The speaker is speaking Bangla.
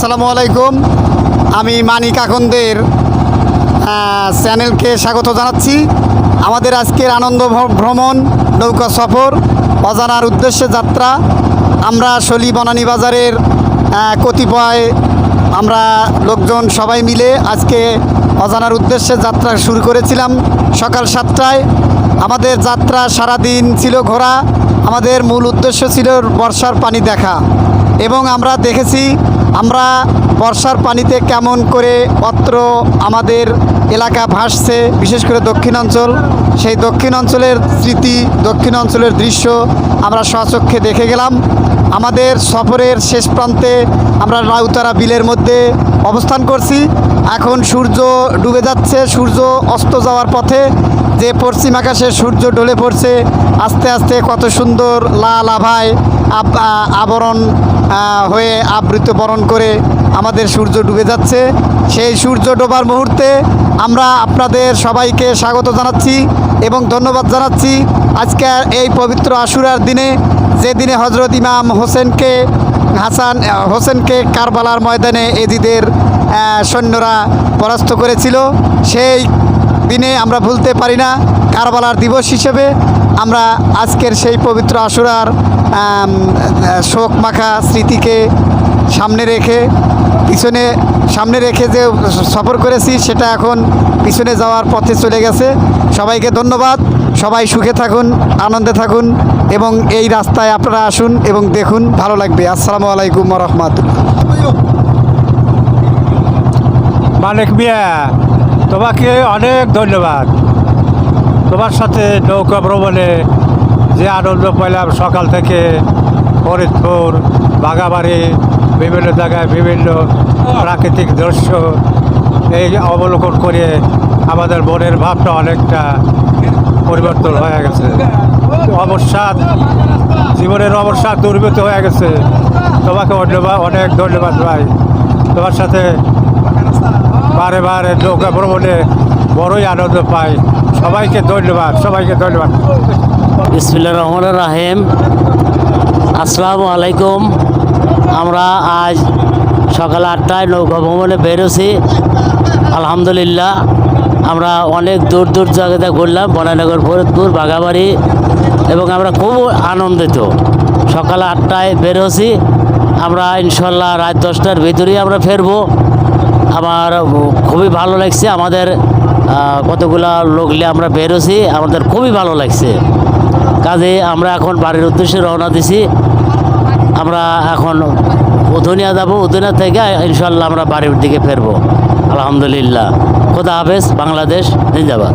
আসসালামু আলাইকুম। আমি মানিক আকন্দের চ্যানেলকে স্বাগত জানাচ্ছি। আমাদের আজকের আনন্দ ভ্রমণ নৌকা সফর, অজানার উদ্দেশ্যে যাত্রা। আমরা শলি বনানী বাজারের কতিপয় আমরা লোকজন সবাই মিলে আজকে অজানার উদ্দেশ্যে যাত্রা শুরু করেছিলাম সকাল 7টায়। আমাদের যাত্রা সারাদিন ছিল ঘোরা। আমাদের মূল উদ্দেশ্য ছিল বর্ষার পানি দেখা, এবং আমরা দেখেছি আমরা বর্ষার পানিতে কেমন করে অত্র আমাদের এলাকা ভাসছে, বিশেষ করে দক্ষিণাঞ্চল। সেই দক্ষিণাঞ্চলের স্মৃতি, দক্ষিণাঞ্চলের দৃশ্য আমরা স্বচক্ষে দেখে গেলাম। আমাদের সফরের শেষ প্রান্তে আমরা নাউতারা বিলের মধ্যে অবস্থান করছি। এখন সূর্য ডুবে যাচ্ছে, সূর্য অস্ত যাওয়ার পথে। যে পশ্চিম আকাশে সূর্য ঢলে পড়ছে আস্তে আস্তে, কত সুন্দর লাল আভায় আবরণ হয়ে আবৃত বরণ করে আমাদের সূর্য ডুবে যাচ্ছে। সেই সূর্য ডোবার মুহূর্তে আমরা আপনাদের সবাইকে স্বাগত জানাচ্ছি এবং ধন্যবাদ জানাচ্ছি। আজকে এই পবিত্র আশুরার দিনে, যে দিনে হজরত ইমাম হাসান হোসেনকে কারবালার ময়দানে এজিদের সৈন্যরা পরাস্ত করেছিল, সেই দিনে আমরা ভুলতে পারি না। কারবালার দিবস হিসেবে আমরা আজকের সেই পবিত্র আশুরার শোক মাখা স্মৃতিকে সামনে রেখে যে সফর করেছি, সেটা এখন পিছনে যাওয়ার পথে চলে গেছে। সবাইকে ধন্যবাদ। সবাই সুখে থাকুন, আনন্দে থাকুন, এবং এই রাস্তায় আপনারা আসুন এবং দেখুন, ভালো লাগবে। আসসালামু আলাইকুম ওয়া রাহমাতুল্লাহ। মানিক মিয়া, তোমাকে অনেক ধন্যবাদ। তোমার সাথে নৌকা ভ্রমণে যে আনন্দ পেলাম, সকাল থেকে ফরিদপুর, বাঘাবাড়ি, বিভিন্ন জায়গায় বিভিন্ন প্রাকৃতিক দৃশ্য এই অবলোকন করে আমাদের মনের ভাবটা অনেকটা পরিবর্তন হয়ে গেছে। জীবনের অবসাদ দূরীভূত হয়ে গেছে। তোমাকে অনেক ধন্যবাদ ভাই। তোমার সাথে বারে বারে নৌকা ভ্রমণে বড়ই আনন্দ পাই। সবাইকে ধন্যবাদ। বিসমিল্লাহির রহমানির রহিম। আসসালামু আলাইকুম। আমরা আজ সকাল 8টায় নৌকা ভ্রমণে বেরোছি। আলহামদুলিল্লাহ, আমরা অনেক দূর দূর জায়গাতে ঘুরলাম, বনানীনগর, ফরিদপুর, বাঘাবাড়ি, এবং আমরা খুব আনন্দিত। সকাল 8টায় বেরোছি আমরা, ইনশাল্লাহ রাত 10টার ভিতরেই আমরা ফিরবো। আমার খুবই ভালো লাগছে। আমাদের কতগুলা লোক নিয়ে আমরা বেরোছি, আমাদের খুবই ভালো লাগছে। কাজে আমরা এখন বাড়ির উদ্দেশ্যে রওনা দিছি। আমরা এখন উধনিয়া যাবো, উধনিয়া থেকে ইনশাল্লাহ আমরা বাড়ির দিকে ফিরবো। আলহামদুলিল্লাহ। খোদা হাফেজ। বাংলাদেশ জিন্দাবাদ।